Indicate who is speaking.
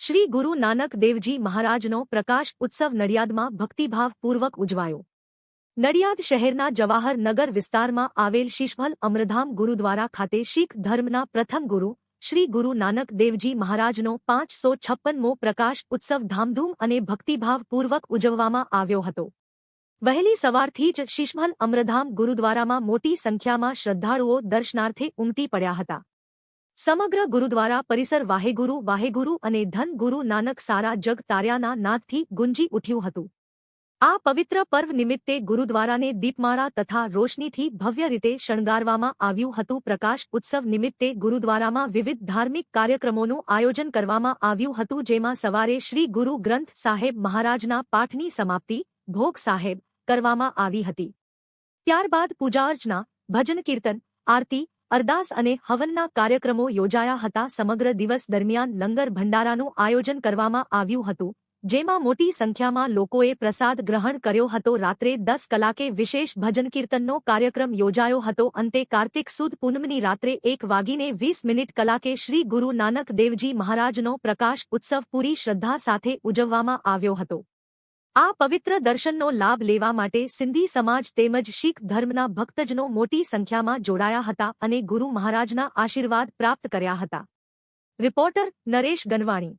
Speaker 1: શ્રી ગુરુ નાનક દેવજી મહારાજનો પ્રકાશ ઉત્સવ નડિયાદમાં ભક્તિભાવપૂર્વક ઉજવાયો। નડિયાદ શહેરના જવાહર નગર વિસ્તારમાં આવેલ શિશભલ અમરધામ ગુરુદ્વારા ખાતે શીખ ધર્મના પ્રથમ ગુરુ શ્રી ગુરુ નાનક દેવજી મહારાજનો 556મો પ્રકાશ ઉત્સવ ધામધૂમ અને ભક્તિભાવપૂર્વક ઉજવવામાં આવ્યો હતો। વહેલી સવારથી જ શિશભલ અમરધામ ગુરુદ્વારામાં મોટી સંખ્યામાં શ્રદ્ધાળુઓ દર્શનાર્થે ઉમટી પડ્યા હતા। સમગ્ર ગુરુદ્વારા પરિસર વાહેગુરુ વાહેગુરુ અને ધન ગુરુ નાનક સારા જગ તાર્યાના નાદથી ગુંજી ઉઠ્યું હતું। આ પવિત્ર પર્વ નિમિત્તે ગુરુદ્વારાને દીપમાળા તથા રોશનીથી ભવ્ય રીતે શણગારવામાં આવ્યું હતું। પ્રકાશ ઉત્સવ નિમિત્તે ગુરુદ્વારામાં વિવિધ ધાર્મિક કાર્યક્રમોનું આયોજન કરવામાં આવ્યું હતું, જેમાં સવારે શ્રી ગુરુ ગ્રંથ સાહેબ મહારાજના પાઠની સમાપ્તિ ભોગ સાહેબ કરવામાં આવી હતી। ત્યારબાદ પૂજા અર્ચના, ભજન કીર્તન, આરતી, અરદાસ અને હવનના કાર્યક્રમો યોજાયા હતા। સમગ્ર દિવસ દરમિયાન લંગર ભંડારાનું આયોજન કરવામાં આવ્યું હતું, જેમાં મોટી સંખ્યામાં લોકોએ પ્રસાદ ગ્રહણ કર્યો હતો। રાત્રે 10 કલાકે વિશેષ ભજન કીર્તનનો કાર્યક્રમ યોજાયો હતો। અંતે કાર્તિક સુદ પૂનમની રાત્રે 1:20 કલાકે શ્રી ગુરુ નાનક દેવજી મહારાજનો પ્રકાશ ઉત્સવ પૂરી શ્રદ્ધા સાથે ઉજવવામાં આવ્યો હતો। આ પવિત્ર દર્શનનો લાભ લેવા માટે સિંધી સમાજ તેમજ શીખ ધર્મના ભક્તજનો મોટી સંખ્યામાં જોડાયા હતા અને ગુરુ મહારાજના આશીર્વાદ પ્રાપ્ત કર્યા હતા। રિપોર્ટર નરેશ ગનવાણી।